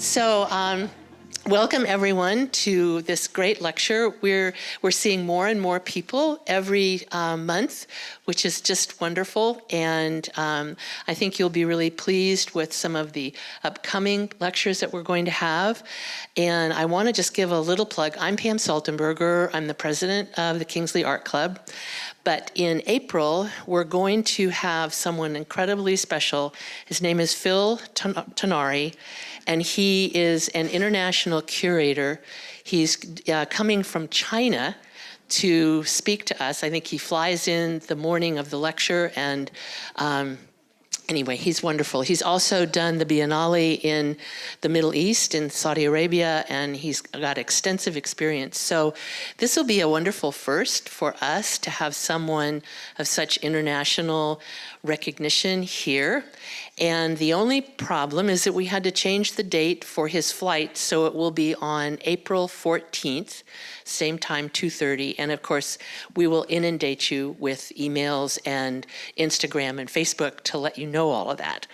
So, welcome everyone to this great lecture. We're seeing more and more people every month, which is just wonderful. And I think you'll be really pleased with some of the upcoming lectures that we're going to have. And I want to just give a little plug. I'm Pam Saltenberger. I'm the president of the Kingsley Art Club. But in April, we're going to have someone incredibly special. His name is Phil Tonari, and he is an international curator. He's coming from China to speak to us. I think he flies in the morning of the lecture, and anyway, he's wonderful. He's also done the Biennale in the Middle East, in Saudi Arabia, and he's got extensive experience. So this will be a wonderful first for us to have someone of such international recognition here. And the only problem is that we had to change the date for his flight, so it will be on April 14th, same time, 2:30. And of course, we will inundate you with emails and Instagram and Facebook to let you know all of that.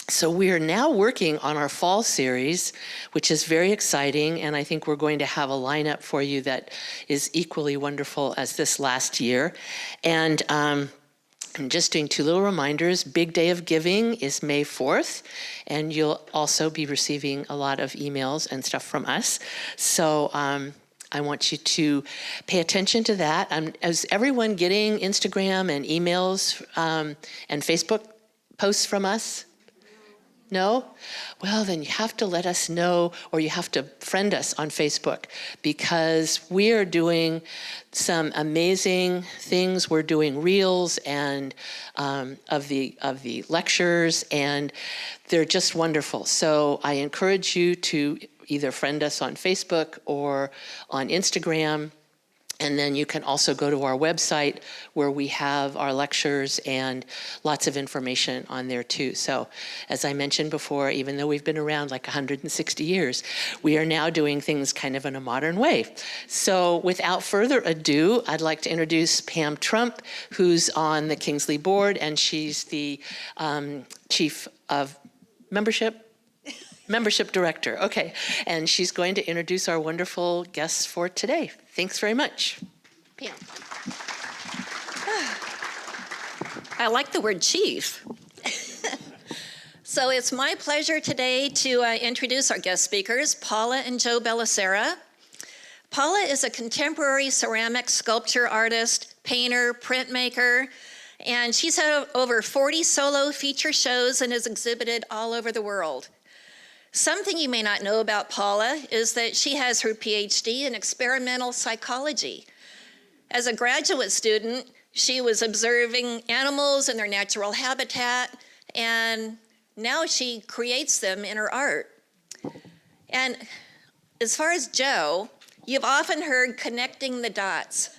So we are now working on our fall series, which is very exciting, and I think we're going to have a lineup for you that is equally wonderful as this last year. And I'm just doing two little reminders. Big Day of Giving is May 4th, and you'll also be receiving a lot of emails and stuff from us. So I want you to pay attention to that. Is everyone getting Instagram and emails and Facebook posts from us? No? Well, then you have to let us know, or you have to friend us on Facebook, because we are doing some amazing things. We're doing reels and of the lectures, and they're just wonderful. So I encourage you to either friend us on Facebook or on Instagram. And then you can also go to our website where we have our lectures and lots of information on there too. So as I mentioned before, even though we've been around like 160 years, we are now doing things kind of in a modern way. So without further ado, I'd like to introduce Pam Trump, who's on the Kingsley board, and she's the chief of Membership Director, okay. And she's going to introduce our wonderful guests for today. Thanks very much. Pam. I like the word chief. So it's my pleasure today to introduce our guest speakers, Paula and Joe Bellacera. Paula is a contemporary ceramic sculpture artist, painter, printmaker, and she's had over 40 solo feature shows and has exhibited all over the world. Something you may not know about Paula is that she has her PhD in experimental psychology. As a graduate student, she was observing animals in their natural habitat, and now she creates them in her art. And as far as Joe, you've often heard connecting the dots.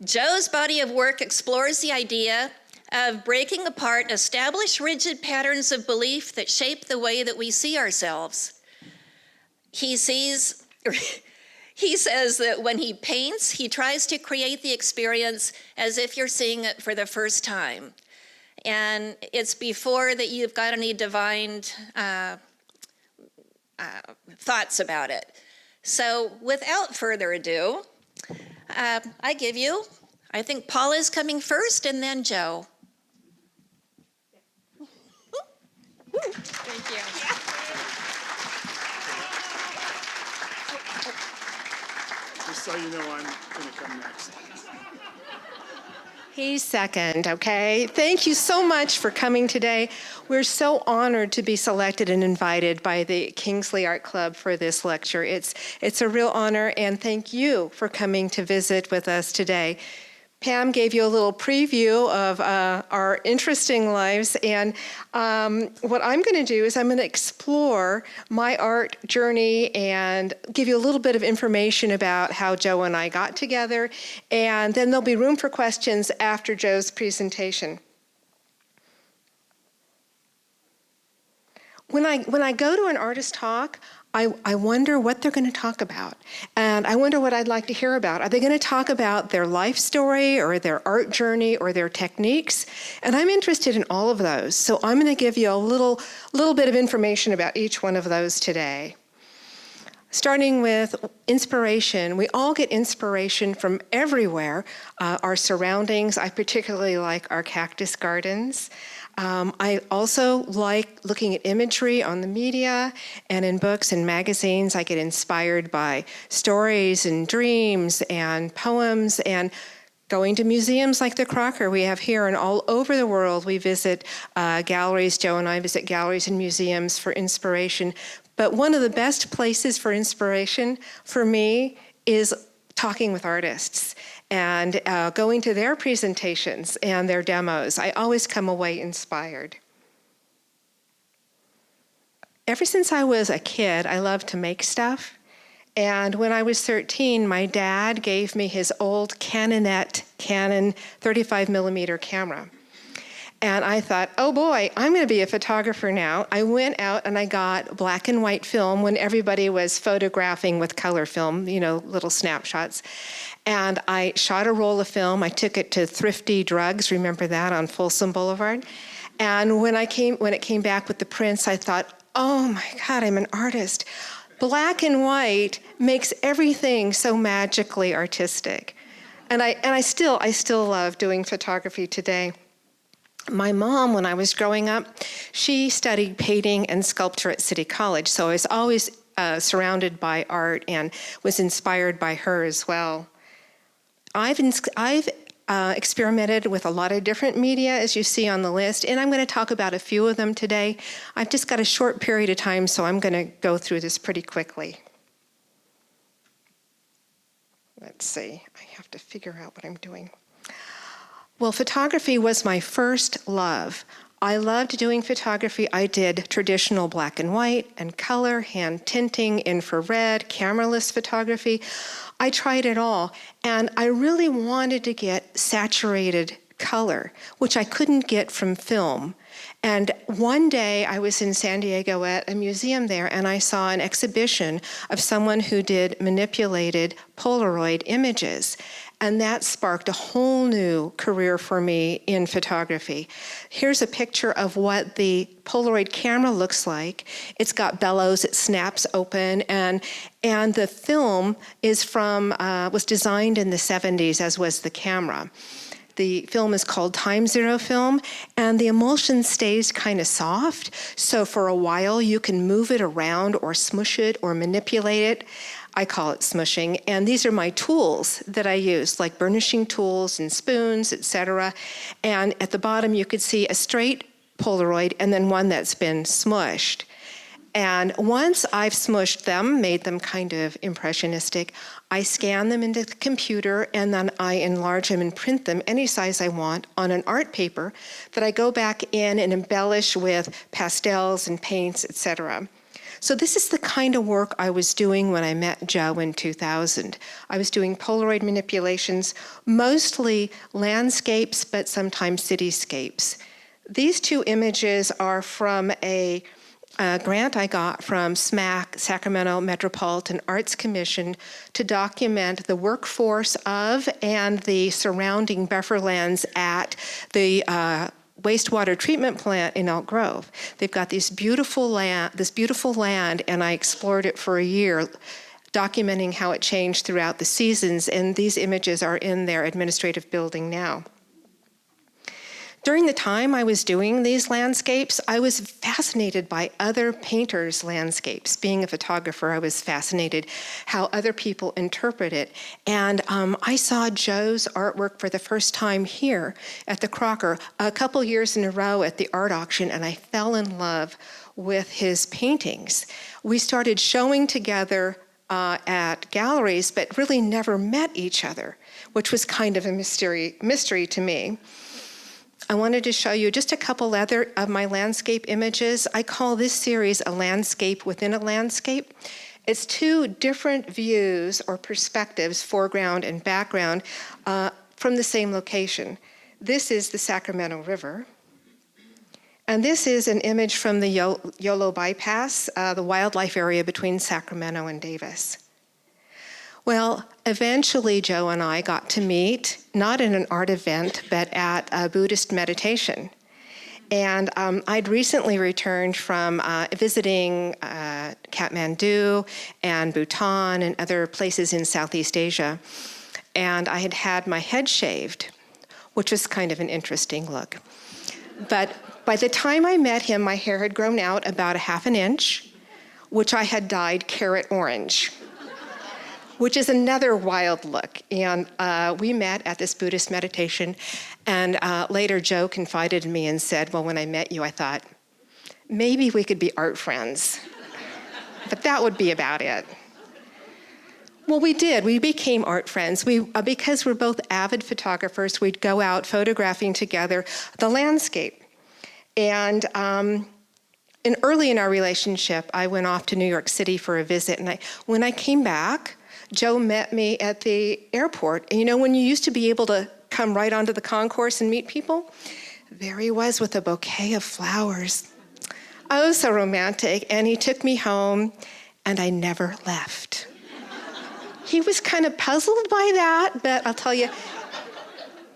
Joe's body of work explores the idea of breaking apart established rigid patterns of belief that shape the way that we see ourselves. He says that when he paints, he tries to create the experience as if you're seeing it for the first time. And it's before that you've got any divine thoughts about it. So without further ado, I think Paula's coming first and then Joe. Thank you. Just so you know, I'm going to come next. He's second, okay? Thank you so much for coming today. We're so honored to be selected and invited by the Kingsley Art Club for this lecture. It's a real honor, and thank you for coming to visit with us today. Pam gave you a little preview of our interesting lives, and what I'm going to do is I'm going to explore my art journey and give you a little bit of information about how Joe and I got together, and then there'll be room for questions after Joe's presentation. when I go to an artist talk, I wonder what they're going to talk about. And I wonder what I'd like to hear about. Are they going to talk about their life story or their art journey or their techniques? And I'm interested in all of those. So I'm going to give you a little bit of information about each one of those today. Starting with inspiration, we all get inspiration from everywhere. Our surroundings, I particularly like our cactus gardens. I also like looking at imagery on the media and in books and magazines. I get inspired by stories and dreams and poems and going to museums like the Crocker we have here and all over the world. We visit galleries. Joe and I visit galleries and museums for inspiration. But one of the best places for inspiration for me is talking with artists and going to their presentations and their demos. I always come away inspired. Ever since I was a kid, I loved to make stuff. And when I was 13, my dad gave me his old Canon 35 millimeter camera. And I thought, oh boy, I'm going to be a photographer now. I went out and I got black and white film when everybody was photographing with color film, little snapshots. And I shot a roll of film. I took it to Thrifty Drugs, remember that, on Folsom Boulevard. And when it came back with the prints, I thought, oh my God, I'm an artist. Black and white makes everything so magically artistic. And I still love doing photography today. My mom, when I was growing up, she studied painting and sculpture at City College, so I was always surrounded by art and was inspired by her as well. I've experimented with a lot of different media, as you see on the list, and I'm going to talk about a few of them today. I've just got a short period of time, so I'm going to go through this pretty quickly. Let's see. I have to figure out what I'm doing. Well, photography was my first love. I loved doing photography. I did traditional black and white and color, hand tinting, infrared, cameraless photography. I tried it all, and I really wanted to get saturated color, which I couldn't get from film. And one day I was in San Diego at a museum there, and I saw an exhibition of someone who did manipulated Polaroid images. And that sparked a whole new career for me in photography. Here's a picture of what the Polaroid camera looks like. It's got bellows, it snaps open, and the film is was designed in the 70s, as was the camera. The film is called Time Zero film, and the emulsion stays kind of soft, so for a while you can move it around or smush it or manipulate it. I call it smushing, and these are my tools that I use, like burnishing tools and spoons, etc. And at the bottom you could see a straight Polaroid and then one that's been smushed. And once I've smushed them, made them kind of impressionistic, I scan them into the computer and then I enlarge them and print them any size I want on an art paper that I go back in and embellish with pastels and paints, etc. So this is the kind of work I was doing when I met Joe in 2000. I was doing Polaroid manipulations, mostly landscapes, but sometimes cityscapes. These two images are from a grant I got from SMAC, Sacramento Metropolitan Arts Commission, to document the workforce of and the surrounding buffer lands at the wastewater treatment plant in Elk Grove. They've got this beautiful land, and I explored it for a year, documenting how it changed throughout the seasons, and these images are in their administrative building now. During the time I was doing these landscapes, I was fascinated by other painters' landscapes. Being a photographer, I was fascinated how other people interpret it. And I saw Joe's artwork for the first time here at the Crocker a couple years in a row at the art auction, and I fell in love with his paintings. We started showing together at galleries, but really never met each other, which was kind of a mystery to me. I wanted to show you just a couple other of my landscape images. I call this series a landscape within a landscape. It's two different views or perspectives, foreground and background, from the same location. This is the Sacramento River. And this is an image from the Yolo Bypass, the wildlife area between Sacramento and Davis. Well, eventually Joe and I got to meet, not in an art event, but at a Buddhist meditation. And I'd recently returned from visiting Kathmandu and Bhutan and other places in Southeast Asia. And I had had my head shaved, which was kind of an interesting look. But by the time I met him, my hair had grown out about 1/2 inch, which I had dyed carrot orange, which is another wild look. And we met at this Buddhist meditation, and later Joe confided in me and said, well, when I met you, I thought, maybe we could be art friends. But that would be about it. Well, we did. We became art friends. Because we're both avid photographers, we'd go out photographing together the landscape. And early in our relationship, I went off to New York City for a visit. And when I came back, Joe met me at the airport. And you know, when you used to be able to come right onto the concourse and meet people, there he was with a bouquet of flowers. Oh, so romantic. And he took me home, and I never left. He was kind of puzzled by that, but I'll tell you,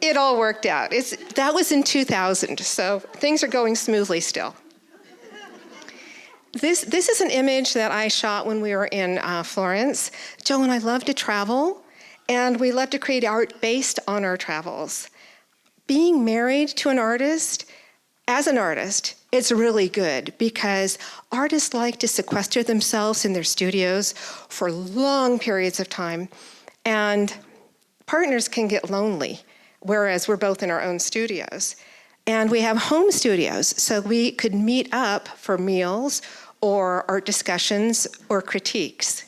it all worked out. That was in 2000, so things are going smoothly still. This is an image that I shot when we were in Florence. Joe and I love to travel, and we love to create art based on our travels. Being married to an artist, as an artist, it's really good because artists like to sequester themselves in their studios for long periods of time, and partners can get lonely, whereas we're both in our own studios. And we have home studios, so we could meet up for meals or art discussions or critiques.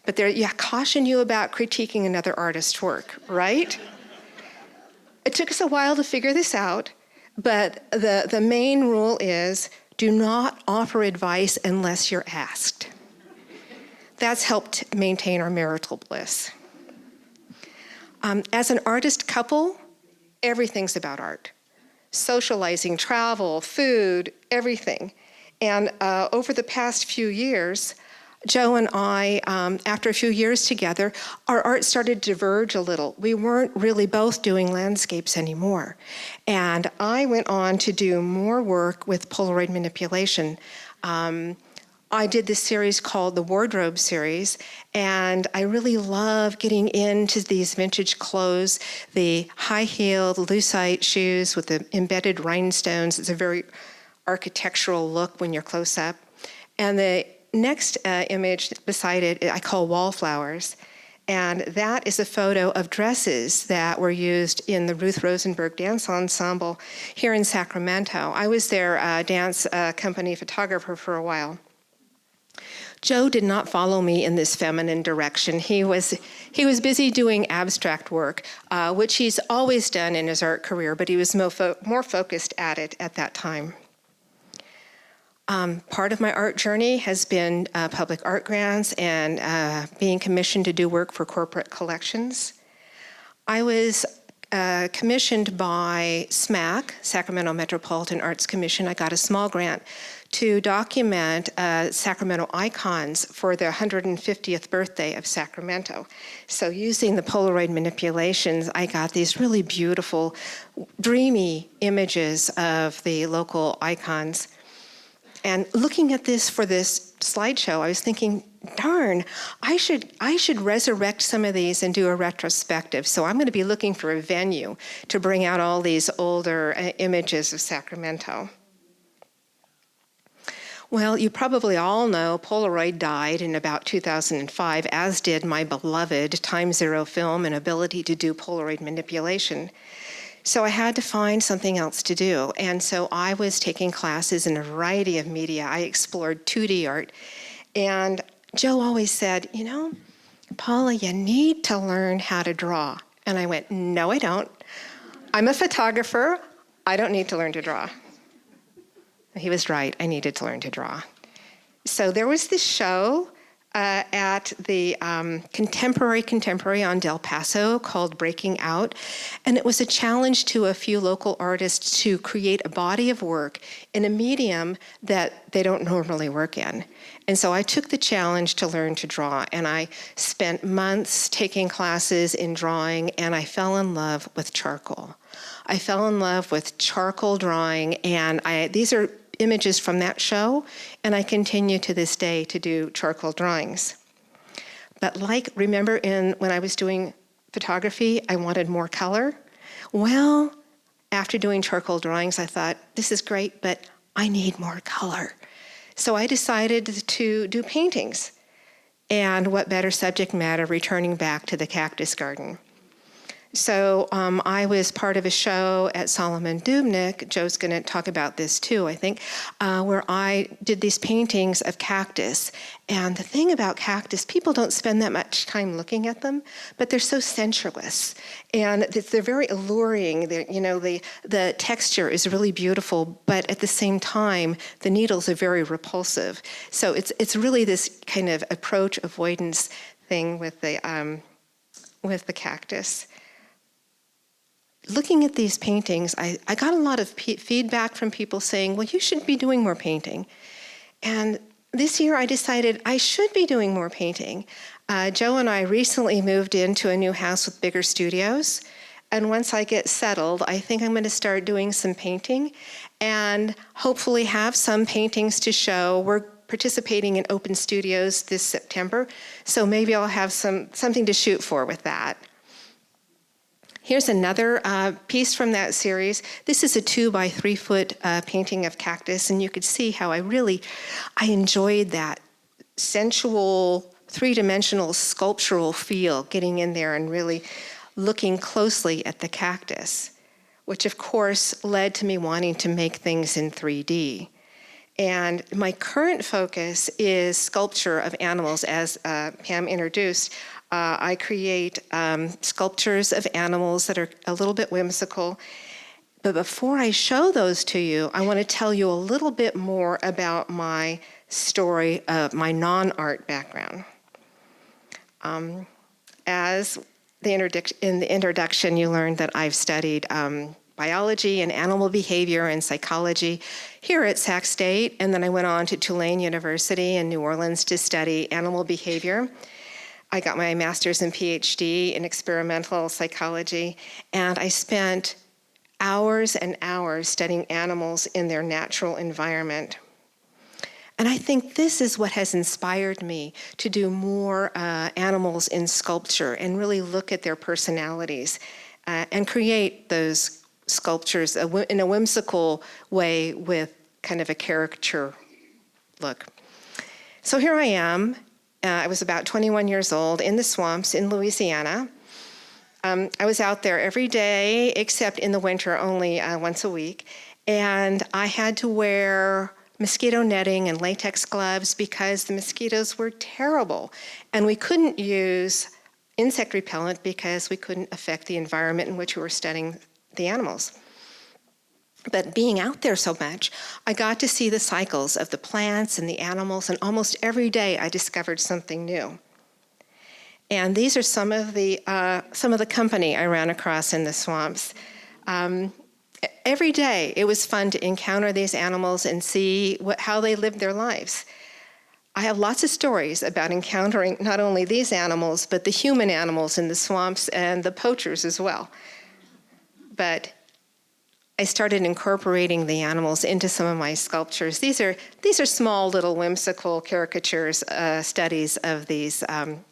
But I caution you about critiquing another artist's work, right? It took us a while to figure this out, but the main rule is do not offer advice unless you're asked. That's helped maintain our marital bliss. As an artist couple, everything's about art. Socializing, travel, food, everything. And over the past few years, Joe and I, after a few years together, our art started to diverge a little. We weren't really both doing landscapes anymore. And I went on to do more work with Polaroid manipulation. I did this series called the Wardrobe Series, and I really love getting into these vintage clothes, the high-heeled lucite shoes with the embedded rhinestones. It's a very architectural look when you're close up. And the next image beside it, I call Wallflowers. And that is a photo of dresses that were used in the Ruth Rosenberg Dance Ensemble here in Sacramento. I was their dance company photographer for a while. Joe did not follow me in this feminine direction. He was busy doing abstract work, which he's always done in his art career, but he was more focused at it at that time. Part of my art journey has been public art grants and being commissioned to do work for corporate collections. I was commissioned by SMAC, Sacramento Metropolitan Arts Commission. I got a small grant to document Sacramento icons for the 150th birthday of Sacramento. So using the Polaroid manipulations, I got these really beautiful, dreamy images of the local icons. And looking at this for this slideshow, I was thinking, darn, I should resurrect some of these and do a retrospective. So I'm going to be looking for a venue to bring out all these older images of Sacramento. Well, you probably all know Polaroid died in about 2005, as did my beloved Time Zero film and ability to do Polaroid manipulation. So I had to find something else to do. And so I was taking classes in a variety of media. I explored 2D art. And Joe always said, you know, Paula, you need to learn how to draw. And I went, no, I don't. I'm a photographer. I don't need to learn to draw. He was right. I needed to learn to draw. So there was this show at the Contemporary on Del Paso called Breaking Out. And it was a challenge to a few local artists to create a body of work in a medium that they don't normally work in. And so I took the challenge to learn to draw, and I spent months taking classes in drawing, and I fell in love with charcoal. I fell in love with charcoal drawing, and these are images from that show, and I continue to this day to do charcoal drawings. But remember when I was doing photography, I wanted more color? Well, after doing charcoal drawings, I thought, this is great, but I need more color. So I decided to do paintings. And what better subject matter returning back to the cactus garden. So I was part of a show at Solomon Dubnik, Joe's going to talk about this too, I think, where I did these paintings of cactus. And the thing about cactus, people don't spend that much time looking at them, but they're so sensuous. And they're very alluring. The texture is really beautiful, but at the same time, the needles are very repulsive. So it's really this kind of approach avoidance thing with the cactus. Looking at these paintings, I got a lot of feedback from people saying, well, you should be doing more painting. And this year I decided I should be doing more painting. Joe and I recently moved into a new house with bigger studios. And once I get settled, I think I'm going to start doing some painting and hopefully have some paintings to show. We're participating in open studios this September, so maybe I'll have something to shoot for with that. Here's another piece from that series. This is a 2 by 3 foot painting of cactus, and you could see how I enjoyed that sensual, three-dimensional sculptural feel, getting in there and really looking closely at the cactus, which of course led to me wanting to make things in 3D. And my current focus is sculpture of animals, as Pam introduced. I create sculptures of animals that are a little bit whimsical. But before I show those to you, I want to tell you a little bit more about my story of my non-art background. As in the introduction, you learned that I've studied biology and animal behavior and psychology here at Sac State, and then I went on to Tulane University in New Orleans to study animal behavior. I got my master's and PhD in experimental psychology, and I spent hours and hours studying animals in their natural environment. And I think this is what has inspired me to do more animals in sculpture and really look at their personalities and create those sculptures in a whimsical way with kind of a caricature look. So here I am. I was about 21 years old in the swamps in Louisiana. I was out there every day, except in the winter, only once a week. And I had to wear mosquito netting and latex gloves because the mosquitoes were terrible. And we couldn't use insect repellent because we couldn't affect the environment in which we were studying the animals. But being out there so much, I got to see the cycles of the plants and the animals, and almost every day I discovered something new. And these are some of the company I ran across in the swamps. Every day it was fun to encounter these animals and see how they lived their lives. I have lots of stories about encountering not only these animals, but the human animals in the swamps and the poachers as well. But I started incorporating the animals into some of my sculptures. These are small little whimsical caricatures, studies of these,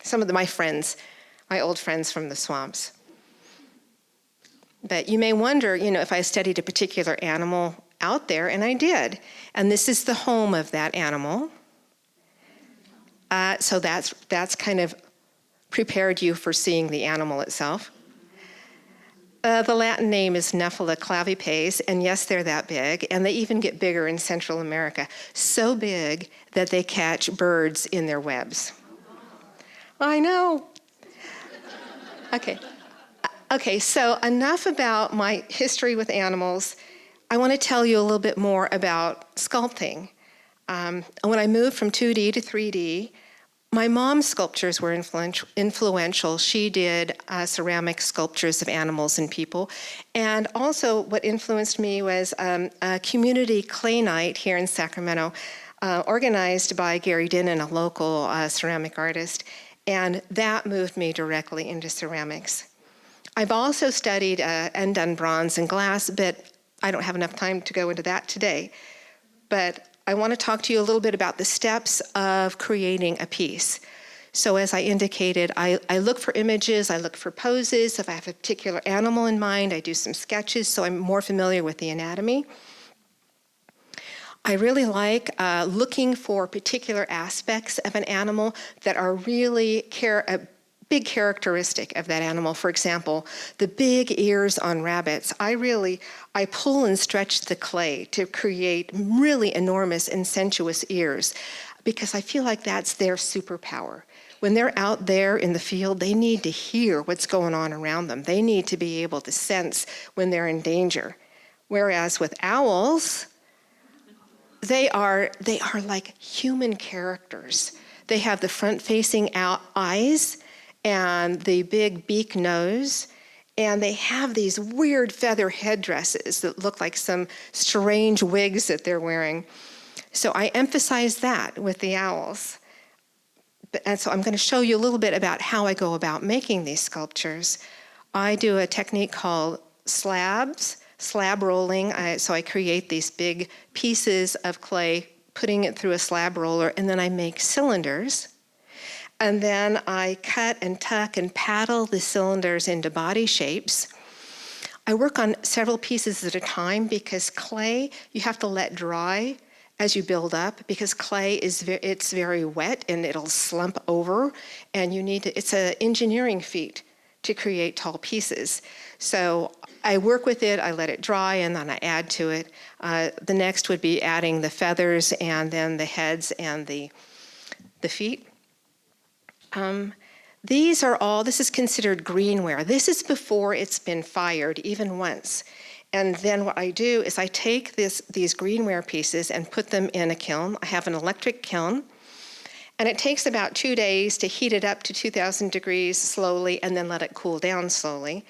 some of my friends, my old friends from the swamps. But you may wonder, if I studied a particular animal out there, and I did. And this is the home of that animal. So that's kind of prepared you for seeing the animal itself. The Latin name is Nephala clavipes, and yes, they're that big, and they even get bigger in Central America, so big that they catch birds in their webs. I know. Okay, so enough about my history with animals. I want to tell you a little bit more about sculpting. When I moved from 2D to 3D, My mom's sculptures were influential. She did ceramic sculptures of animals and people. And also what influenced me was a community clay night here in Sacramento, organized by Gary Dinnan, a local ceramic artist. And that moved me directly into ceramics. I've also studied and done bronze and glass, but I don't have enough time to go into that today. But I want to talk to you a little bit about the steps of creating a piece. So as I indicated, I look for images, I look for poses. If I have a particular animal in mind, I do some sketches so I'm more familiar with the anatomy. I really like looking for particular aspects of an animal that are really a big characteristic of that animal. For example, the big ears on rabbits. I pull and stretch the clay to create really enormous and sensuous ears because I feel like that's their superpower. When they're out there in the field, they need to hear what's going on around them. They need to be able to sense when they're in danger. Whereas with owls, they are like human characters. They have the front-facing eyes and the big beak nose, and they have these weird feather headdresses that look like some strange wigs that they're wearing. So I emphasize that with the owls. And so I'm going to show you a little bit about how I go about making these sculptures. I do a technique called slab rolling. So I create these big pieces of clay, putting it through a slab roller, and then I make cylinders. And then I cut and tuck and paddle the cylinders into body shapes. I work on several pieces at a time because clay, you have to let dry as you build up because clay it's very wet and it'll slump over, and it's an engineering feat to create tall pieces. So I work with it, I let it dry, and then I add to it. The next would be adding the feathers and then the heads and the feet. This is considered greenware. This is before it's been fired even once. And then what I do is I take these greenware pieces and put them in a kiln. I have an electric kiln, and it takes about 2 days to heat it up to 2,000 degrees slowly and then let it cool down slowly.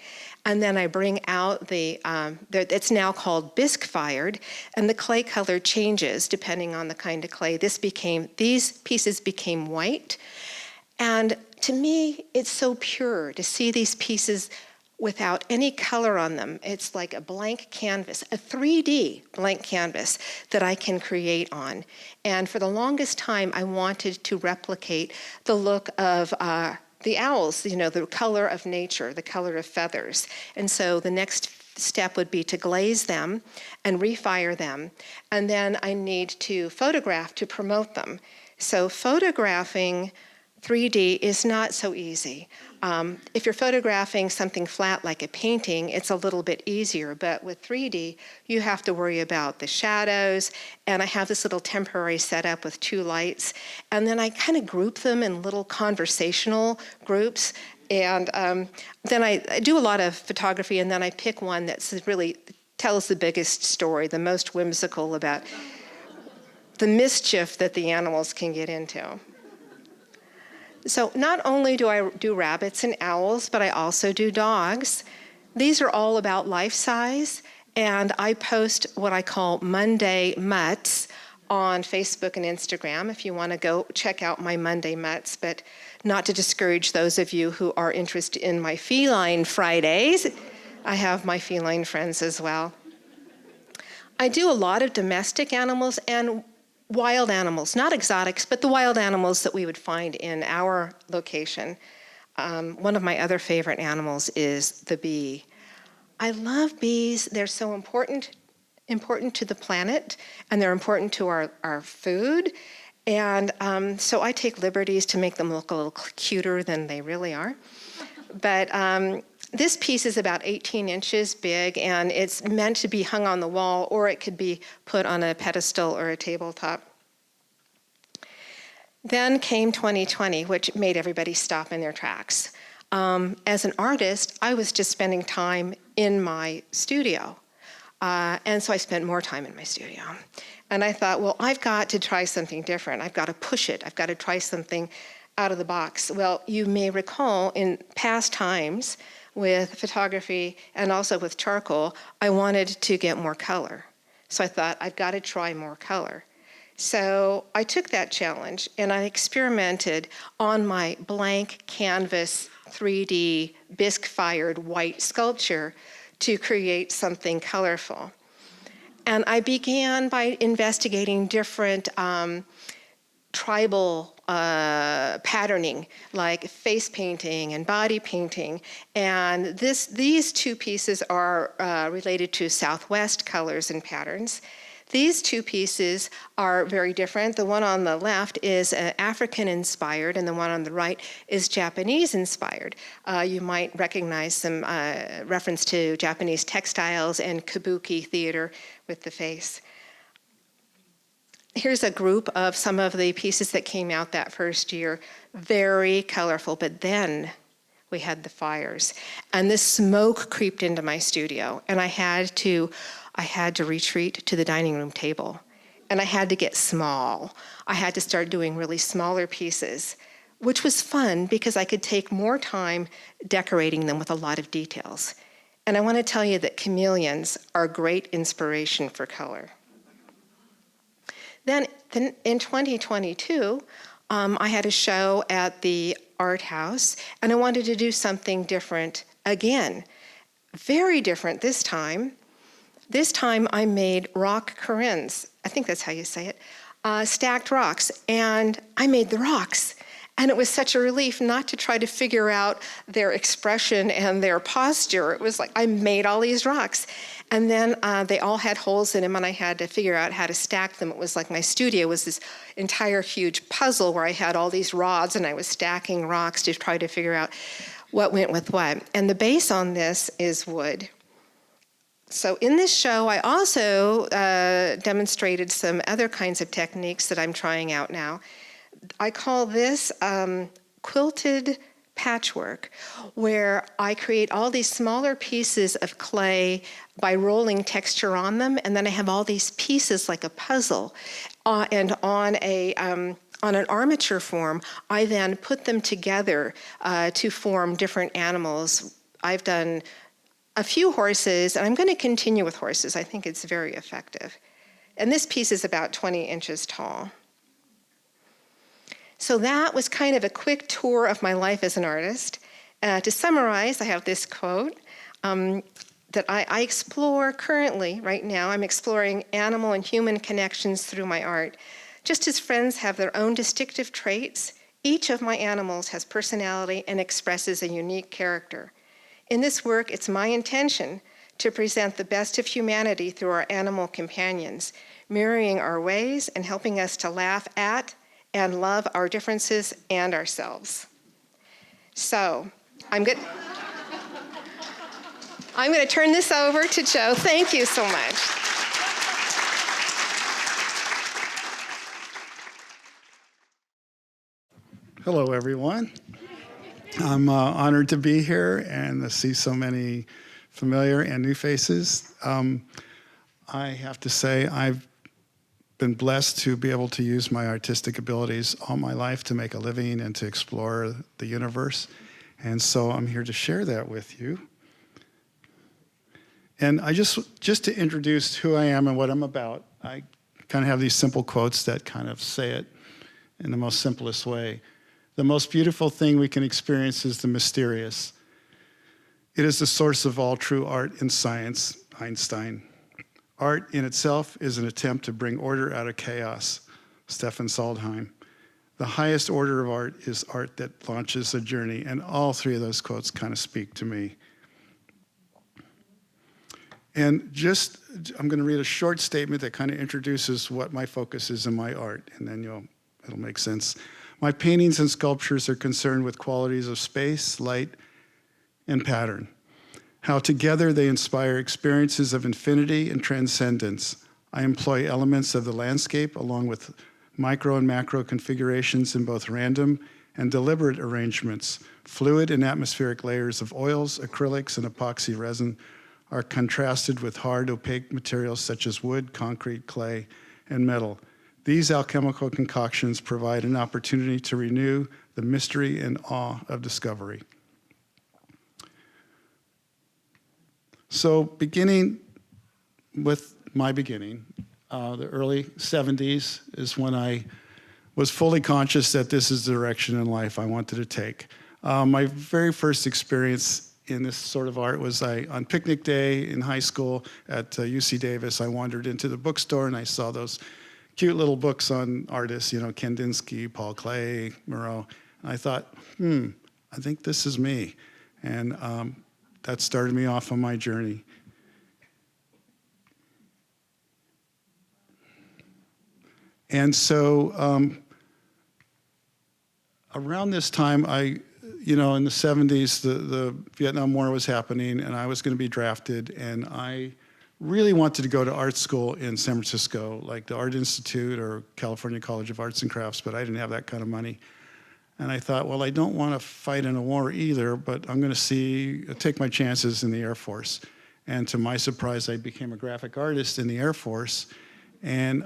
And then I bring out it's now called bisque fired, and the clay color changes depending on the kind of clay. These pieces became white. And to me, it's so pure to see these pieces without any color on them. It's like a blank canvas, a 3D blank canvas that I can create on. And for the longest time, I wanted to replicate the look of the owls, the color of nature, the color of feathers. And so the next step would be to glaze them and refire them. And then I need to photograph to promote them. So photographing 3D is not so easy. If you're photographing something flat like a painting, it's a little bit easier, but with 3D, you have to worry about the shadows, and I have this little temporary setup with 2 lights, and then I kind of group them in little conversational groups, and then I do a lot of photography, and then I pick one that's really tells the biggest story, the most whimsical about the mischief that the animals can get into. So not only do I do rabbits and owls, but I also do dogs. These are all about life size, and I post what I call Monday Mutts on Facebook and Instagram if you want to go check out my Monday Mutts, but not to discourage those of you who are interested in my feline Fridays. I have my feline friends as well. I do a lot of domestic animals and wild animals, not exotics, but the wild animals that we would find in our location. One of my other favorite animals is the bee. I love bees. They're so important to the planet, and they're important to our food. And so I take liberties to make them look a little cuter than they really are. But this piece is about 18 inches big, and it's meant to be hung on the wall, or it could be put on a pedestal or a tabletop. Then came 2020, which made everybody stop in their tracks. As an artist, I was just spending time in my studio. And so I spent more time in my studio. And I thought, well, I've got to try something different. I've got to push it. I've got to try something out of the box. Well, you may recall in past times with photography and also with charcoal, I wanted to get more color. So I thought, I've got to try more color. So I took that challenge and I experimented on my blank canvas 3D bisque-fired white sculpture to create something colorful. And I began by investigating different tribal patterning, like face painting and body painting. And these two pieces are related to Southwest colors and patterns. These two pieces are very different. The one on the left is African-inspired, and the one on the right is Japanese-inspired. You might recognize some reference to Japanese textiles and kabuki theater with the face. Here's a group of some of the pieces that came out that first year. Very colorful, but then we had the fires. And the smoke creeped into my studio, and I had to retreat to the dining room table. And I had to get small. I had to start doing really smaller pieces, which was fun because I could take more time decorating them with a lot of details. And I want to tell you that chameleons are great inspiration for color. Then in 2022, I had a show at the art house, and I wanted to do something different again. Very different this time. This time I made rock corinnes. I think that's how you say it. Stacked rocks, and I made the rocks. And it was such a relief not to try to figure out their expression and their posture. It was like I made all these rocks. And then they all had holes in them, and I had to figure out how to stack them. It was like my studio was this entire huge puzzle where I had all these rods, and I was stacking rocks to try to figure out what went with what. And the base on this is wood. So in this show, I also demonstrated some other kinds of techniques that I'm trying out now. I call this quilted patchwork, where I create all these smaller pieces of clay by rolling texture on them, and then I have all these pieces like a puzzle. And on an armature form, I then put them together to form different animals. I've done a few horses, and I'm going to continue with horses. I think it's very effective. And this piece is about 20 inches tall. So that was kind of a quick tour of my life as an artist. To summarize, I have this quote that I explore currently, right now. I'm exploring animal and human connections through my art. Just as friends have their own distinctive traits, each of my animals has personality and expresses a unique character. In this work, it's my intention to present the best of humanity through our animal companions, mirroring our ways and helping us to laugh at and love our differences and ourselves. So I'm going to turn this over to Joe. Thank you so much. Hello, everyone. I'm honored to be here and to see so many familiar and new faces. I have to say I've been blessed to be able to use my artistic abilities all my life to make a living and to explore the universe. And so I'm here to share that with you. And I just to introduce who I am and what I'm about, I kind of have these simple quotes that kind of say it in the most simplest way. The most beautiful thing we can experience is the mysterious. It is the source of all true art and science, Einstein. Art in itself is an attempt to bring order out of chaos, Stefan Sondheim. The highest order of art is art that launches a journey, and all three of those quotes kind of speak to me. And I'm going to read a short statement that kind of introduces what my focus is in my art, and then it'll make sense. My paintings and sculptures are concerned with qualities of space, light, and pattern. How together they inspire experiences of infinity and transcendence. I employ elements of the landscape along with micro and macro configurations in both random and deliberate arrangements. Fluid and atmospheric layers of oils, acrylics, and epoxy resin are contrasted with hard, opaque materials such as wood, concrete, clay, and metal. These alchemical concoctions provide an opportunity to renew the mystery and awe of discovery. So beginning with my beginning, the early 70s is when I was fully conscious that this is the direction in life I wanted to take. My very first experience in this sort of art was on picnic day in high school at UC Davis. I wandered into the bookstore and I saw those cute little books on artists, Kandinsky, Paul Klee, Moreau. And I thought, I think this is me. And that started me off on my journey. And so around this time, in the 70s, the Vietnam War was happening, and I was going to be drafted, and I really wanted to go to art school in San Francisco, like the Art Institute or California College of Arts and Crafts, but I didn't have that kind of money. And I thought, well, I don't want to fight in a war either, but I'm going to take my chances in the Air Force. And to my surprise, I became a graphic artist in the Air Force. And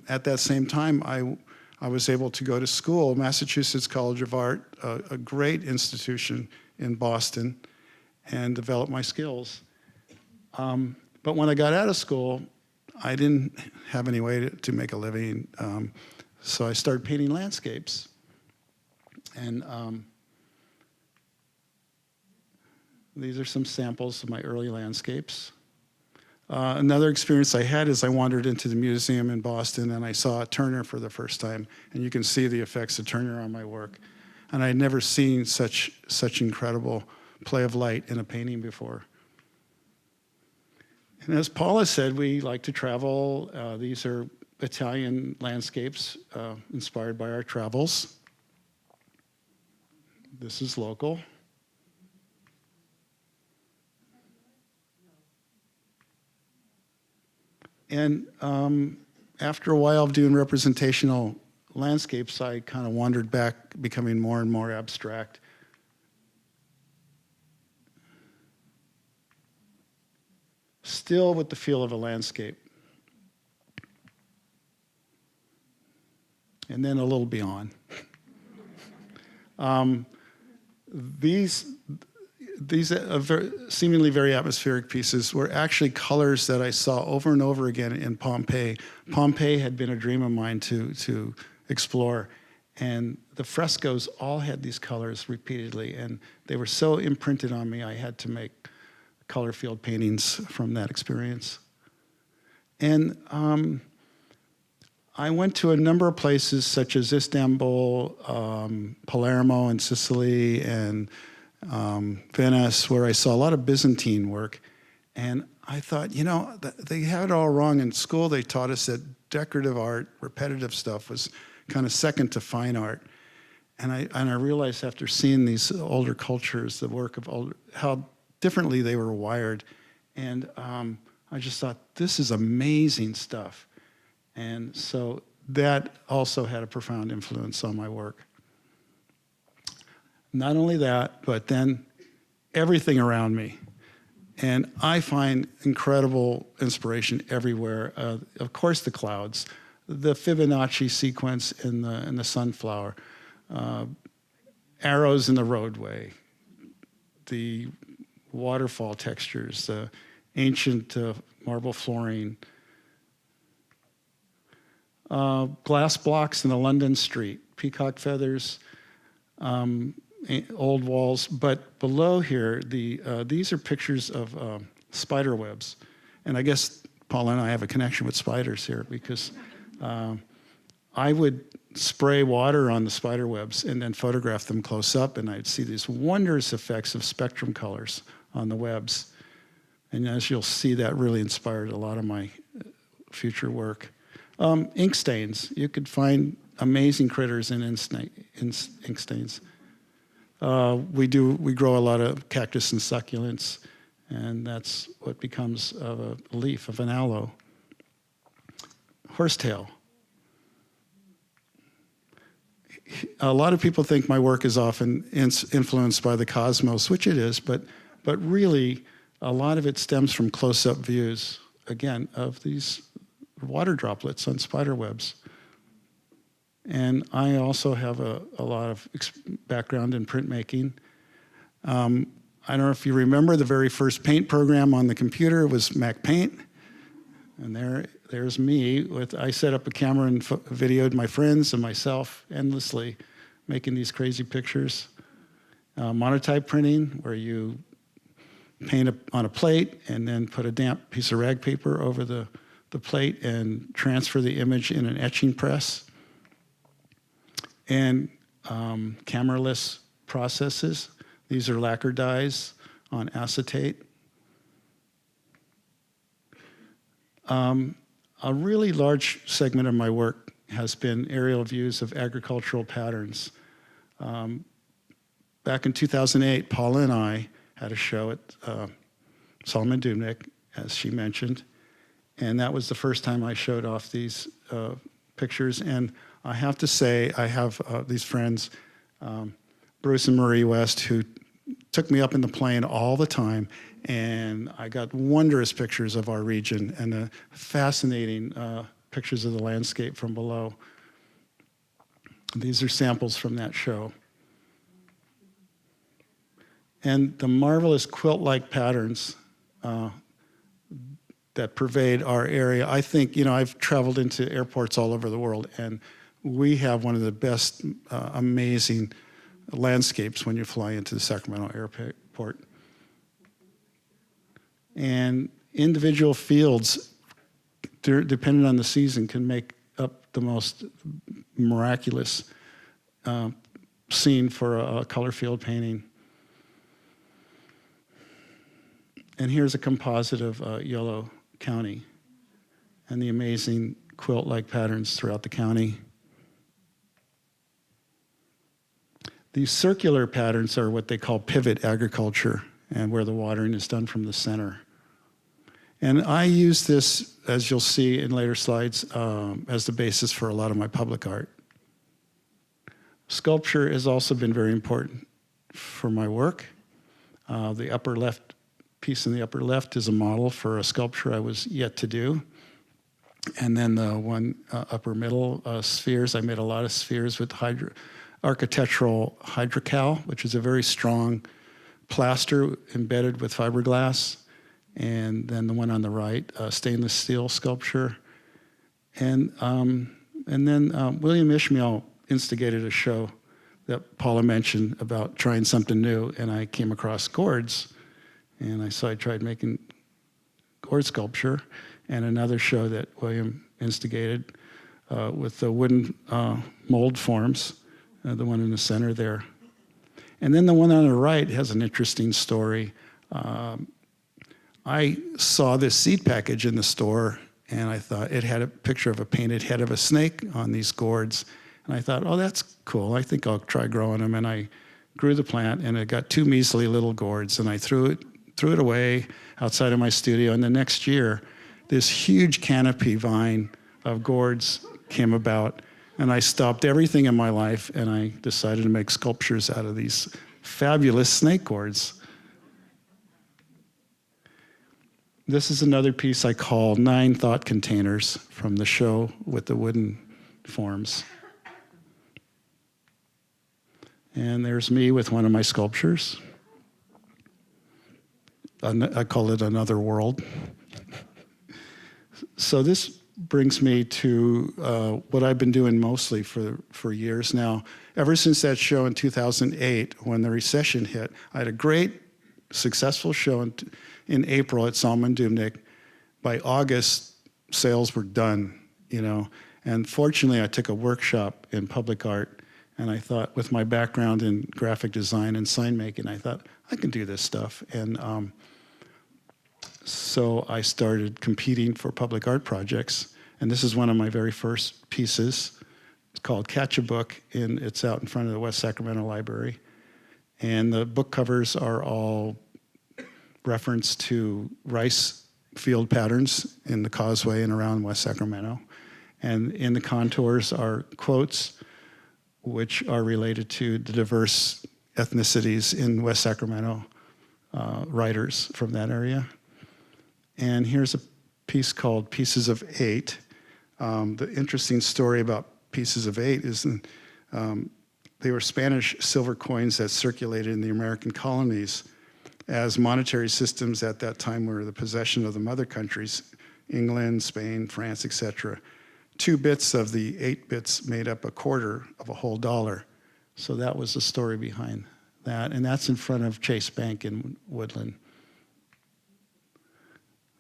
at that same time, I was able to go to school, Massachusetts College of Art, a great institution in Boston, and develop my skills. But when I got out of school, I didn't have any way to make a living. So I started painting landscapes. And these are some samples of my early landscapes. Another experience I had is I wandered into the museum in Boston and I saw Turner for the first time. And you can see the effects of Turner on my work. And I'd never seen such incredible play of light in a painting before. And as Paula said, we like to travel. These are Italian landscapes inspired by our travels. This is local. And after a while of doing representational landscapes, I kind of wandered back, becoming more and more abstract. Still with the feel of a landscape. And then a little beyond. These seemingly very atmospheric pieces were actually colors that I saw over and over again in Pompeii. Pompeii had been a dream of mine to explore, and the frescoes all had these colors repeatedly, and they were so imprinted on me I had to make color field paintings from that experience. And I went to a number of places such as Istanbul, Palermo in Sicily, and Venice, where I saw a lot of Byzantine work. And I thought, they had it all wrong. In school, they taught us that decorative art, repetitive stuff, was kind of second to fine art. And I realized after seeing these older cultures, the work of how differently they were wired. And I just thought, this is amazing stuff. And so that also had a profound influence on my work. Not only that, but then everything around me. And I find incredible inspiration everywhere. Of course, the clouds, the Fibonacci sequence in the sunflower, arrows in the roadway, the waterfall textures, the ancient marble flooring, glass blocks in the London street, peacock feathers, old walls. But below here, these are pictures of spider webs. And I guess Paula and I have a connection with spiders here because I would spray water on the spider webs and then photograph them close up, and I'd see these wondrous effects of spectrum colors on the webs. And as you'll see, that really inspired a lot of my future work. Ink stains. You could find amazing critters in ink stains. We grow a lot of cactus and succulents, and that's what becomes of a leaf of an aloe. Horsetail. A lot of people think my work is often influenced by the cosmos, which it is, but really a lot of it stems from close-up views, again, of these water droplets on spider webs. And I also have a lot of background in printmaking. I don't know if you remember the very first paint program on the computer was Mac Paint. And there's me. I set up a camera and videoed my friends and myself endlessly making these crazy pictures. Monotype printing, where you paint on a plate and then put a damp piece of rag paper over the plate and transfer the image in an etching press. And camera-less processes. These are lacquer dyes on acetate. A really large segment of my work has been aerial views of agricultural patterns. Back in 2008, Paula and I had a show at Solomon Dubnik, as she mentioned, and that was the first time I showed off these pictures. And I have to say, I have these friends, Bruce and Marie West, who took me up in the plane all the time, and I got wondrous pictures of our region and fascinating pictures of the landscape from below. These are samples from that show. And the marvelous quilt-like patterns that pervade our area. I think, I've traveled into airports all over the world, and we have one of the best, amazing landscapes when you fly into the Sacramento airport. And individual fields, depending on the season, can make up the most miraculous scene for a color field painting. And here's a composite of Yolo County and the amazing quilt-like patterns throughout the county. These circular patterns are what they call pivot agriculture, and where the watering is done from the center. And I use this, as you'll see in later slides, as the basis for a lot of my public art. Sculpture has also been very important for my work. The upper left piece in the upper left is a model for a sculpture I was yet to do. And then the one upper middle spheres, I made a lot of spheres with architectural hydrocal, which is a very strong plaster embedded with fiberglass. And then the one on the right, stainless steel sculpture. And then William Ishmael instigated a show that Paula mentioned about trying something new, and I came across gourds. And so I tried making gourd sculpture, and another show that William instigated with the wooden mold forms, the one in the center there. And then the one on the right has an interesting story. I saw this seed package in the store, and I thought it had a picture of a painted head of a snake on these gourds. And I thought, oh, that's cool. I think I'll try growing them. And I grew the plant, and it got two measly little gourds, and I threw it away outside of my studio. And the next year, this huge canopy vine of gourds came about, and I stopped everything in my life, and I decided to make sculptures out of these fabulous snake gourds. This is another piece I call 9 Thought Containers from the show with the wooden forms. And there's me with one of my sculptures. I call it Another World. So this brings me to what I've been doing mostly for years now. Ever since that show in 2008, when the recession hit, I had a great, successful show in April at Solomon Dubnik. By August, sales were done, And fortunately, I took a workshop in public art, and I thought, with my background in graphic design and sign making, I thought, I can do this stuff. And so I started competing for public art projects. And this is one of my very first pieces. It's called Catch a Book, and it's out in front of the West Sacramento Library. And the book covers are all reference to rice field patterns in the causeway and around West Sacramento. And in the contours are quotes which are related to the diverse ethnicities in West Sacramento, writers from that area. And here's a piece called Pieces of 8. The interesting story about pieces of 8 is they were Spanish silver coins that circulated in the American colonies as monetary systems at that time were the possession of the mother countries, England, Spain, France, etc. 2 bits of the 8 bits made up a quarter of a whole dollar. So that was the story behind that. And that's in front of Chase Bank in Woodland.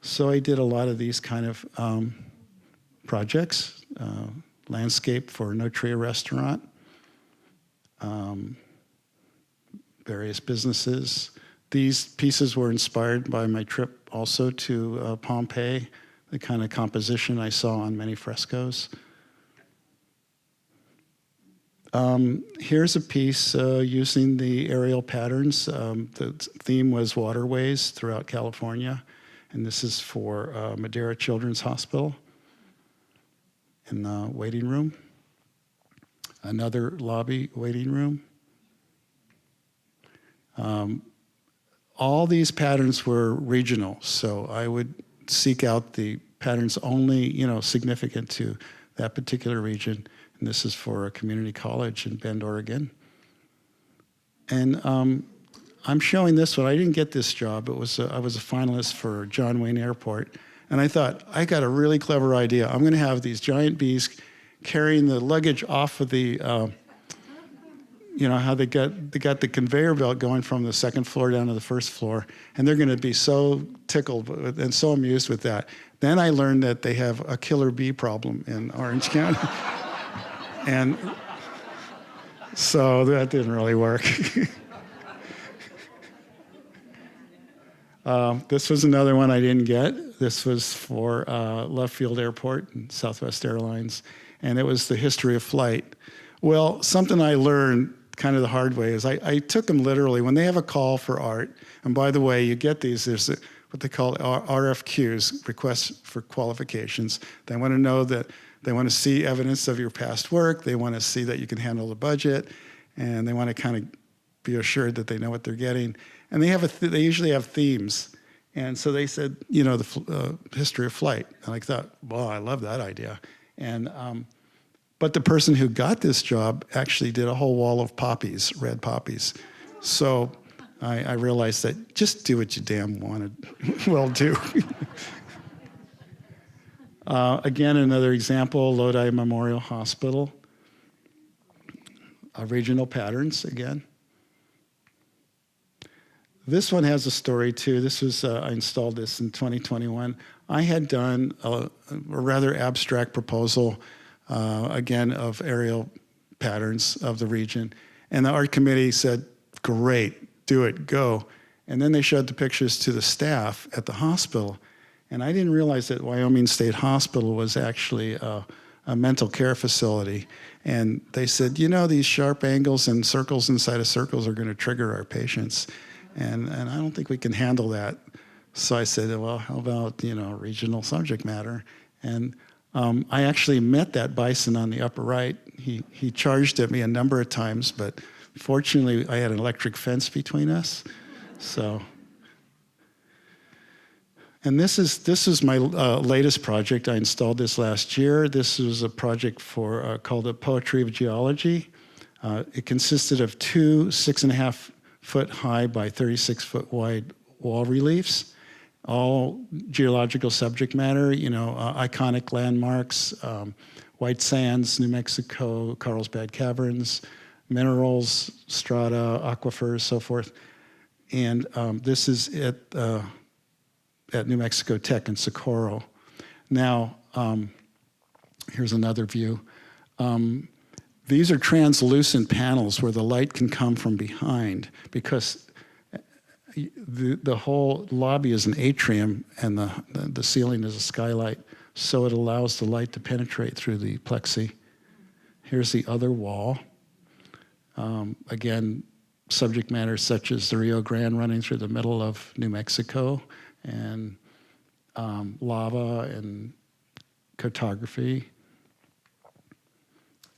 So I did a lot of these kind of projects, landscape for No Tria Restaurant, various businesses. These pieces were inspired by my trip also to Pompeii, the kind of composition I saw on many frescoes. Here's a piece using the aerial patterns. The theme was waterways throughout California, and this is for Madera Children's Hospital in the waiting room. Another lobby waiting room. All these patterns were regional, so I would seek out the patterns only, significant to that particular region. And this is for a community college in Bend, Oregon. And I'm showing this one. I didn't get this job. I was a finalist for John Wayne Airport. And I thought, I got a really clever idea. I'm going to have these giant bees carrying the luggage off of the, how they got the conveyor belt going from the second floor down to the first floor. And they're going to be so tickled and so amused with that. Then I learned that they have a killer bee problem in Orange County. And so that didn't really work. This was another one I didn't get. This was for Love Field Airport and Southwest Airlines, and it was the history of flight. Well, something I learned kind of the hard way is I took them literally. When they have a call for art, and by the way, you get these, there's what they call RFQs, requests for qualifications. They want to know that they want to see evidence of your past work. They want to see that you can handle the budget, and they want to kind of be assured that they know what they're getting. And they they usually have themes. And so they said, the history of flight. And I thought, well, I love that idea. And but the person who got this job actually did a whole wall of poppies, red poppies. So I realized that just do what you damn wanted. Well, do. Again, another example, Lodi Memorial Hospital. Regional patterns again. This one has a story too. This was, I installed this in 2021. I had done a rather abstract proposal, again, of aerial patterns of the region. And the art committee said, great, do it, go. And then they showed the pictures to the staff at the hospital. And I didn't realize that Wyoming State Hospital was actually a mental care facility. And they said, these sharp angles and circles inside of circles are going to trigger our patients. And I don't think we can handle that. So I said, well, how about, regional subject matter? And I actually met that bison on the upper right. He charged at me a number of times, but fortunately I had an electric fence between us. So, and this is my latest project. I installed this last year. This was a project for called the Poetry of Geology. It consisted of 2 6.5-foot high by 36-foot wide wall reliefs, all geological subject matter, iconic landmarks, White Sands, New Mexico, Carlsbad Caverns, minerals, strata, aquifers, so forth. And this is at New Mexico Tech in Socorro. Now, here's another view. These are translucent panels where the light can come from behind because the whole lobby is an atrium and the ceiling is a skylight, so it allows the light to penetrate through the plexi. Here's the other wall. Again, subject matter such as the Rio Grande running through the middle of New Mexico and lava and cartography.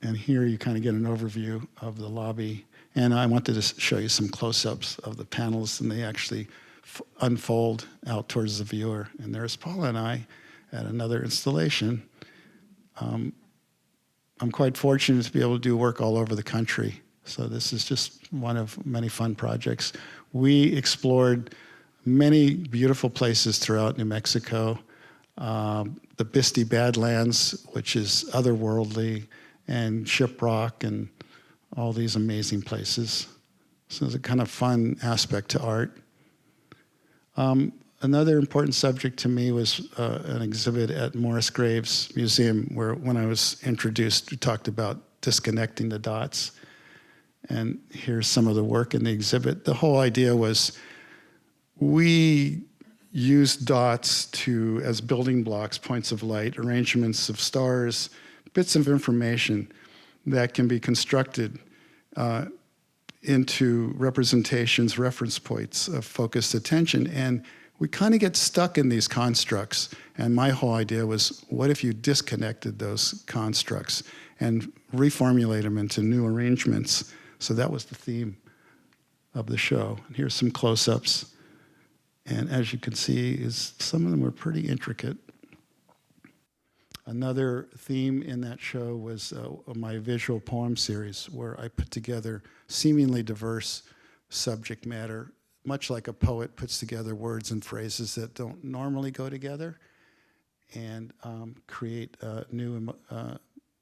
And here you kind of get an overview of the lobby. And I wanted to show you some close-ups of the panels, and they actually unfold out towards the viewer. And there's Paula and I at another installation. I'm quite fortunate to be able to do work all over the country. So this is just one of many fun projects. We explored many beautiful places throughout New Mexico. The Bisty Badlands, which is otherworldly, and Shiprock, and all these amazing places. So it's a kind of fun aspect to art. Another important subject to me was an exhibit at Morris Graves Museum, where when I was introduced, we talked about disconnecting the dots. And here's some of the work in the exhibit. The whole idea was we use dots as building blocks, points of light, arrangements of stars, bits of information that can be constructed into representations, reference points of focused attention. And we kind of get stuck in these constructs. And my whole idea was, what if you disconnected those constructs and reformulate them into new arrangements? So that was the theme of the show. And here's some close-ups. And as you can see, some of them were pretty intricate. Another theme in that show was my visual poem series, where I put together seemingly diverse subject matter, much like a poet puts together words and phrases that don't normally go together, and create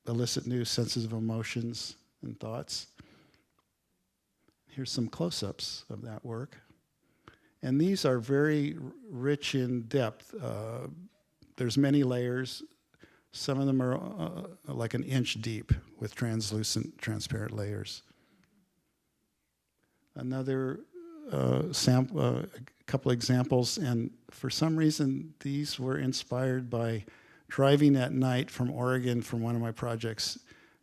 elicit new senses of emotions and thoughts. Here's some close-ups of that work. And these are very rich in depth. There's many layers. Some of them are like an inch deep with translucent, transparent layers. Another a couple examples, and for some reason, these were inspired by driving at night from Oregon from one of my projects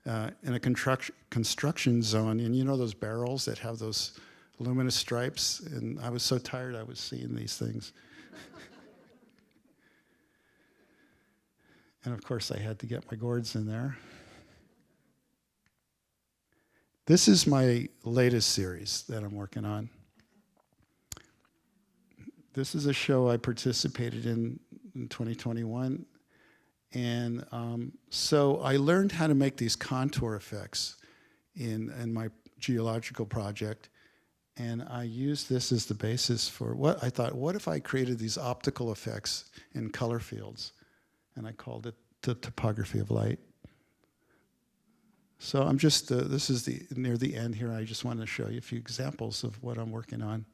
in a construction zone. And you know those barrels that have those luminous stripes? And I was so tired I was seeing these things. And of course, I had to get my gourds in there. This is my latest series that I'm working on. This is a show I participated in 2021. And so I learned how to make these contour effects in my geological project. And I used this as the basis for what I thought, what if I created these optical effects in color fields? And I called it the topography of light. So I'm just, this is near the end here. I just want to show you a few examples of what I'm working on.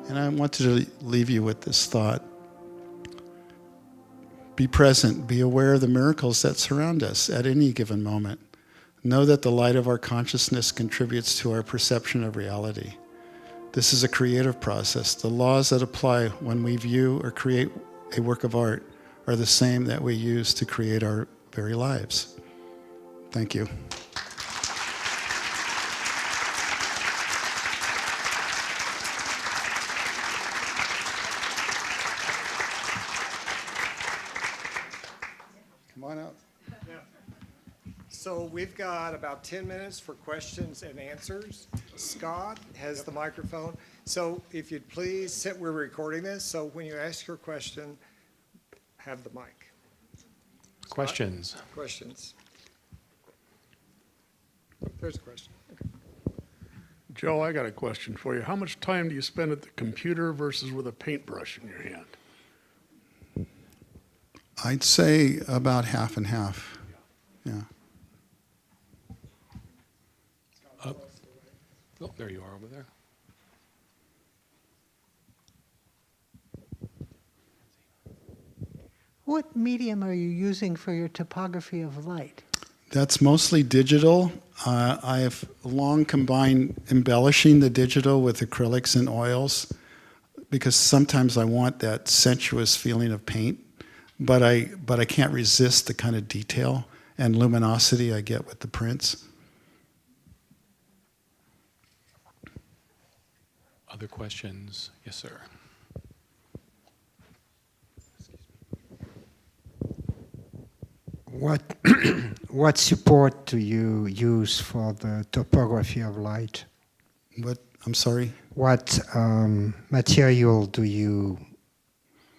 And I wanted to leave you with this thought. Be present, be aware of the miracles that surround us at any given moment. Know that the light of our consciousness contributes to our perception of reality. This is a creative process. The laws that apply when we view or create a work of art are the same that we use to create our very lives. Thank you. Come on out. Yeah. So we've got about 10 minutes for questions and answers. Scott has the microphone. So if you'd please, we're recording this, so when you ask your question, have the mic. Questions? Questions. There's a question. Joe, I got a question for you. How much time do you spend at the computer versus with a paintbrush in your hand? I'd say about half and half. Yeah. Oh, there you are over there. what medium are you using for your topography of light? That's mostly digital. I have long combined embellishing the digital with acrylics and oils because sometimes I want that sensuous feeling of paint, but I can't resist the kind of detail and luminosity I get with the prints. Other questions? Yes, sir. What what support do you use for the topography of light? What? I'm sorry? What material do you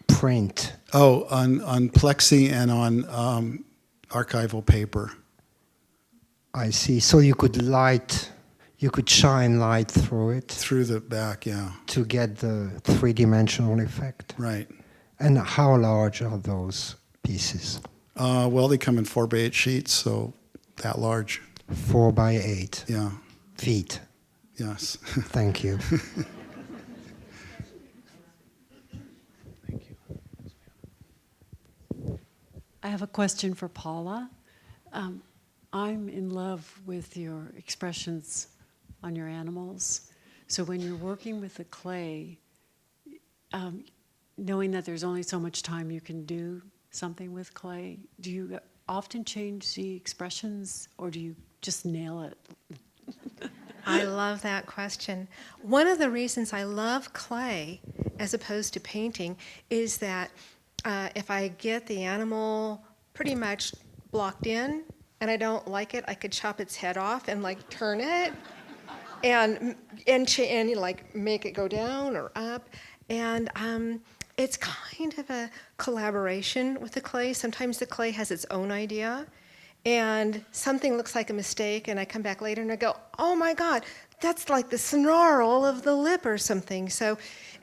print? Oh, on plexi and on archival paper. I see. So you could shine light through it Through the back, yeah. to get the three-dimensional effect. Right. And how large are those pieces? Well, they come in 4x8 sheets, so that large. 4x8 Yeah. feet. Yes. Thank you. Thank you. I have a question for Paula. I'm in love with your expressions on your animals. So when you're working with the clay, knowing that there's only so much time you can do something with clay, do you often change the expressions or do you just nail it? I love that question. One of the reasons I love clay as opposed to painting is that if I get the animal pretty much blocked in and I don't like it, I could chop its head off and like turn it and like make it go down or up. And it's kind of a collaboration with the clay. Sometimes the clay has its own idea, and something looks like a mistake, and I come back later and I go, oh my God, that's like the snarl of the lip or something. So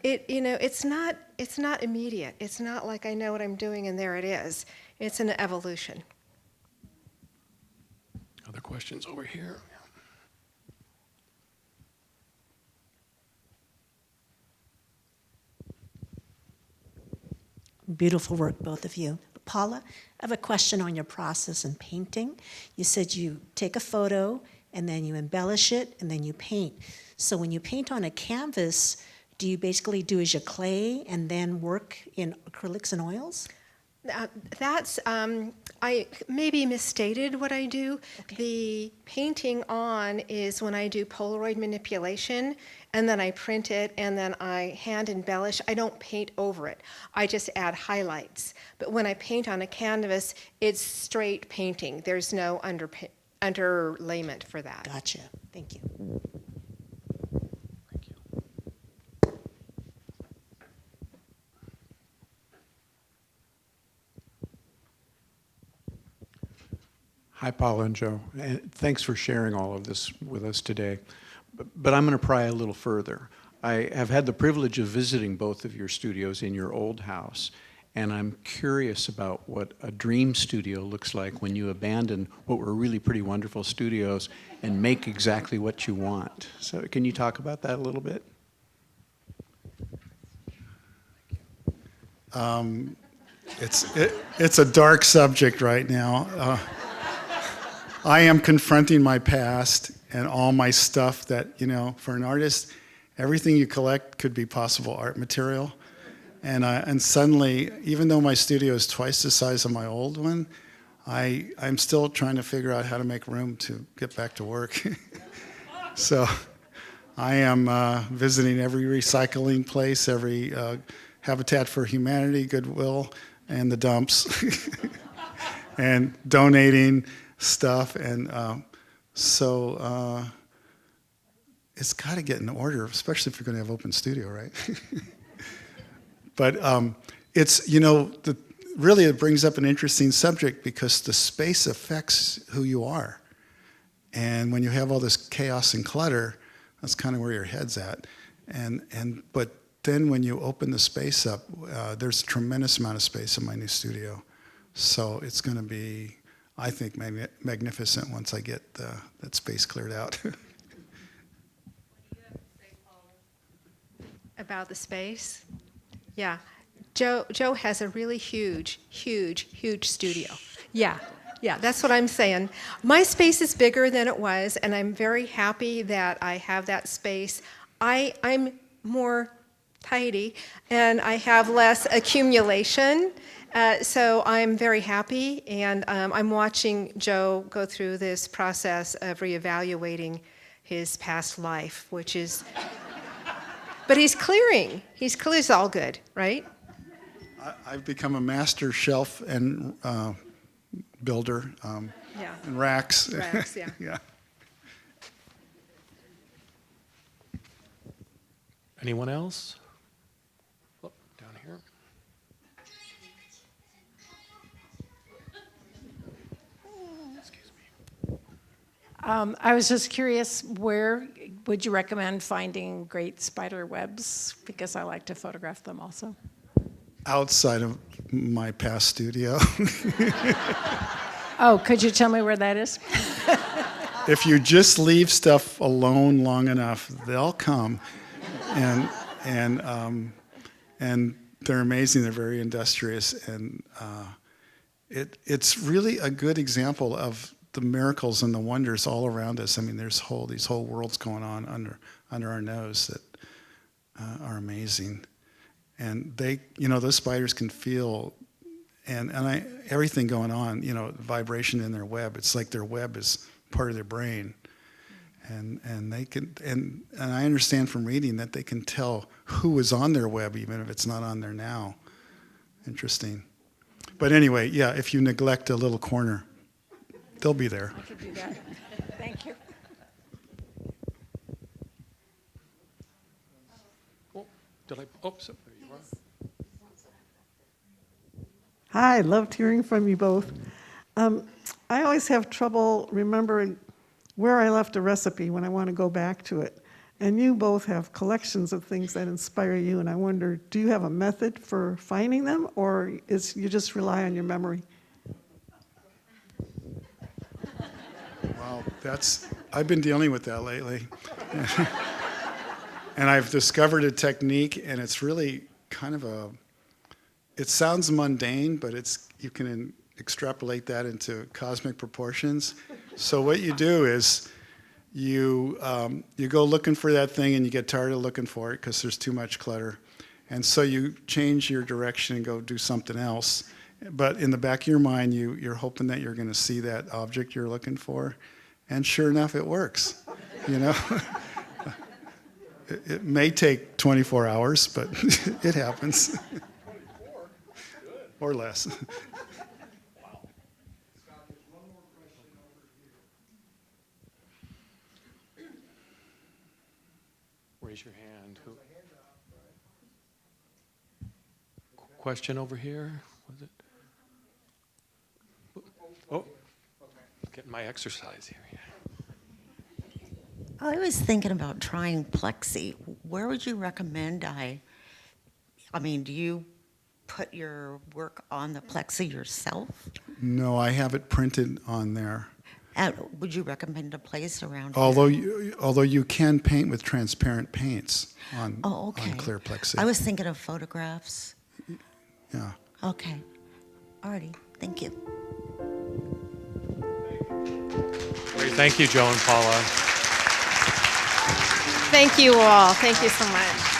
it's not immediate. It's not like I know what I'm doing and there it is. It's an evolution. Other questions over here? Beautiful work, both of you. Paula, I have a question on your process in painting. You said you take a photo and then you embellish it and then you paint. So when you paint on a canvas, do you basically do as your clay and then work in acrylics and oils? I maybe misstated what I do. Okay. The painting on is when I do Polaroid manipulation, and then I print it, and then I hand embellish. I don't paint over it. I just add highlights. But when I paint on a canvas, it's straight painting. There's no underlayment for that. Gotcha. Thank you. Thank you. Hi, Paula and Joe. And thanks for sharing all of this with us today. But I'm going to pry a little further. I have had the privilege of visiting both of your studios in your old house, and I'm curious about what a dream studio looks like when you abandon what were really pretty wonderful studios and make exactly what you want. So can you talk about that a little bit? It's a dark subject right now. I am confronting my past and all my stuff that, for an artist, everything you collect could be possible art material. And suddenly, even though my studio is twice the size of my old one, I'm still trying to figure out how to make room to get back to work. So I am visiting every recycling place, every Habitat for Humanity, Goodwill, and the dumps, and donating stuff. And so it's got to get in order, especially if you're going to have open studio, right? But it's, really it brings up an interesting subject because the space affects who you are. And when you have all this chaos and clutter, that's kind of where your head's at. But then when you open the space up, there's a tremendous amount of space in my new studio. So it's going to be, I think, magnificent once I get that space cleared out. What do you have to say, Paula? About the space? Yeah. Joe has a really huge studio. Yeah, that's what I'm saying. My space is bigger than it was, and I'm very happy that I have that space. I'm more tidy, and I have less accumulation. So I'm very happy, and I'm watching Joe go through this process of reevaluating his past life, which is, but he's clearing. It's all good, right? I've become a master shelf and builder Yeah. and racks. Racks, yeah. Yeah. Anyone else? Oh, down here. Excuse me. I was just curious, where would you recommend finding great spider webs? Because I like to photograph them also. Outside of my past studio. Oh, could you tell me where that is? If you just leave stuff alone long enough, they'll come, and they're amazing. They're very industrious, and it's really a good example of the miracles and the wonders all around us. I mean, there's these whole worlds going on under our nose that are amazing, and those spiders can feel. And everything going on, vibration in their web. It's like their web is part of their brain, and they can and I understand from reading that they can tell who was on their web even if it's not on there now. Interesting. But anyway, yeah, if you neglect a little corner, they'll be there. I could do that. Thank you. Oh, so there you are. Hi, loved hearing from you both. I always have trouble remembering where I left a recipe when I want to go back to it. And you both have collections of things that inspire you, and I wonder, do you have a method for finding them, or you just rely on your memory? Wow, I've been dealing with that lately. And I've discovered a technique, and it's really kind of it sounds mundane, but you can extrapolate that into cosmic proportions. So what you do is you go looking for that thing, and you get tired of looking for it because there's too much clutter. And so you change your direction and go do something else. But in the back of your mind, you're hoping that you're going to see that object you're looking for. And sure enough, it works. It may take 24 hours, but it happens. Or less. Raise your hand. Question over here? Was it? Oh, getting my exercise here. Yeah. I was thinking about trying plexi. Where would you recommend I mean, do you put your work on the plexi yourself? No, I have it printed on there. Would you recommend a place around Although here? you can paint with transparent paints on clear plexi. I was thinking of photographs. Yeah. Okay. Alrighty. Thank you. Great. Thank you, Joe and Paula. Thank you all. Thank you so much.